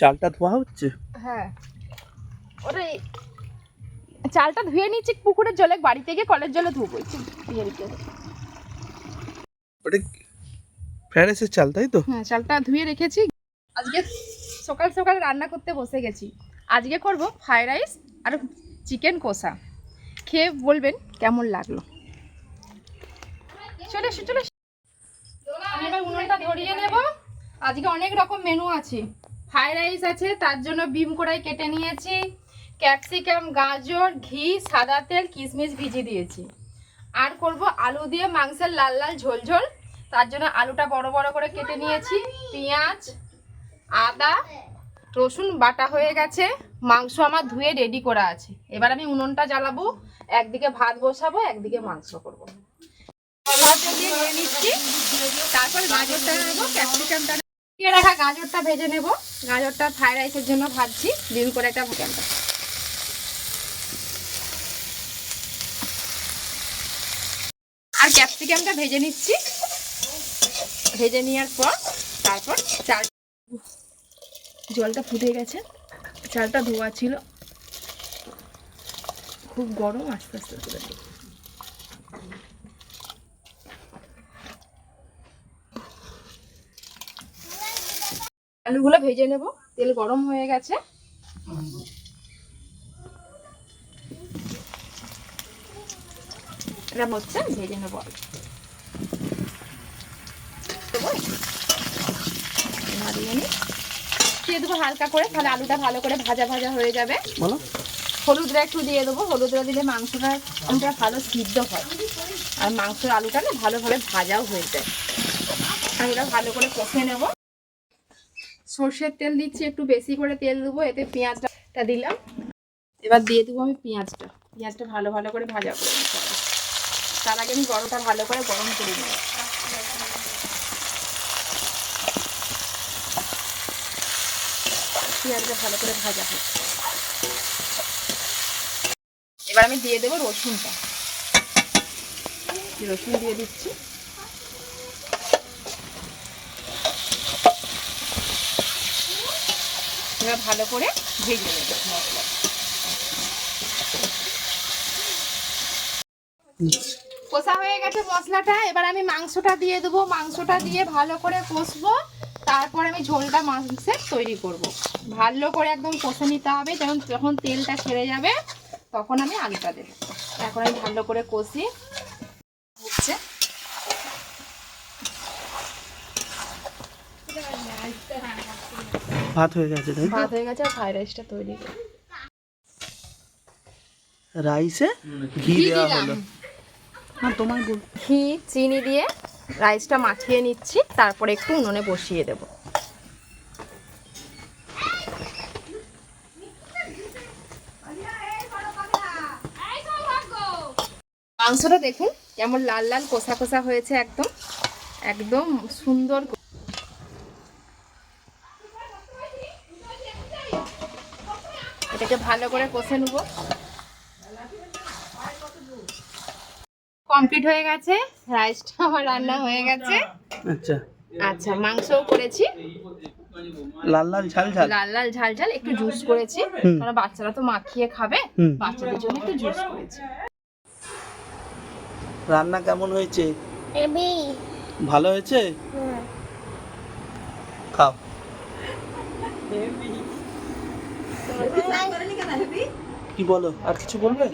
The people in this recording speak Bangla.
চালটা ধোয়া হচ্ছে? হ্যাঁ, ওরে চালটা ধুয়ে নিচ্ছি পুকুরের জলে, বাড়িতে গিয়ে কলের জলে ধুবো একটু ধুয়ে নিতে। ওটা ফ্রাইড রাইসের চাল, তাই তো? হ্যাঁ, চালটা ধুয়ে রেখেছি। আজকে সকাল সকাল রান্না করতে বসে গেছি। আজকে করব ফ্রাইড রাইস আর চিকেন কষা। খেয়ে বলবেন কেমন লাগলো। চলে এসো, চলে এসো। আমি এবার উনুনটা ধরিয়ে নেব। আজকে অনেক রকম মেনু আছে। ফ্রাইড রাইস আছে, তার জন্য বিম কড়াই কেটে নিয়েছি, ক্যাপসিকাম, গাজর, ঘি, সাদা তেল, কিশমিশ ভিজিয়ে দিয়েছি। আর করব আলু দিয়ে মাংসের লাল লাল ঝোল ঝোল। তার জন্য আলুটা বড় বড় করে কেটে নিয়েছি, পেঁয়াজ, আদা, রসুন বাটা হয়ে গেছে, মাংস আমার ধুয়ে রেডি করা আছে। এবার আমি উনুনটা জ্বালাবো, একদিকে ভাত বসাবো, একদিকে মাংস করবো। দিয়ে নিয়ে নিচ্ছি, তারপর গাজরটা নেবো, ক্যাপসিকামটা রাখা গাজরটা ভেজে নেব। গাজরটা ফ্রাইড রাইসের জন্য ভাজছি, ডিম করে একটা ভুজানটা। আর ক্যাপসিকামটা ভেজে নিচ্ছি। ভেজে নেওয়ার পর তারপর চাল, জলটা ফুটে গেছে, চালটা ধোয়া ছিল, খুব গরম, আস্তে আস্তে তুলে দিই। আলুগুলো ভেজে নেব, তেল গরম হয়ে গেছে। এটা হচ্ছে ভেজে নেব, দিয়ে দেবো হালকা করে, তাহলে আলুটা ভালো করে ভাজা ভাজা হয়ে যাবে। বলো। হলুদটা একটু দিয়ে দেবো, হলুদটা দিলে মাংসটা ভালো সিদ্ধ হয়, আর মাংসের আলুটা না ভালোভাবে ভাজাও হয়ে যায়। আলুটা ভালো করে কষে নেব। সর্ষের তেল দিচ্ছি, একটু বেশি করে তেল দেবো, এতে পেঁয়াজটা দিলাম। এবার দিয়ে দেবো আমি পেঁয়াজটা ভালো ভালো করে ভাজা করে নিতে হবে। তার আগে আমি গরমটা ভালো করে গরম করে নেব। পেঁয়াজটা ভালো করে ভাজা হোক। এবার আমি দিয়ে দেবো রসুনটা, রসুন দিয়ে দিচ্ছি। এবার ভালো করে ভেজে নেব মশলা। কষা হয়ে গেছে মশলাটা, এবার আমি মাংসটা দিয়ে দেবো। মাংসটা দিয়ে ভালো করে কষবো, তারপর আমি ঝোলটা মাংসের তৈরি করব। ভালো করে একদম কষে নিতে হবে, যেমন যখন তেলটা ছেড়ে যাবে তখন আমি আলুটা দেবো। এখন আমি ভালো করে কষি হচ্ছে। ভাত হয়ে গেছে, তাই তো? ভাত হয়ে গেছে, আর ফ্রাইড রাইসটা তৈরি করব। রাইসে ঘি দেওয়া হলো। হ্যাঁ, তোমায় বল। ঘি চিনি দিয়ে রাইসটা মাখিয়ে নিচ্ছি, তারপরে একটু উনুনে বসিয়ে দেব। মাংসটা দেখুন কেমন লাল লাল কষা কষা হয়েছে, একদম একদম সুন্দর। এটাকে ভালো করে কষে নেব। কমপ্লিট হয়ে গেছে, রাইসটা আমার রান্না হয়ে গেছে। আচ্ছা আচ্ছা, মাংসও করেছি লাল লাল ঝাল ঝাল, লাল লাল ঝাল ঝাল, একটু জুস করেছি, কারণ বাচ্চারা তো মাখিয়ে খাবে, বাচ্চাদের জন্য একটু জুস করেছি। রান্না কেমন হয়েছে? ভালো হয়েছে? খাও। কি বলো, আর কিছু বলবে?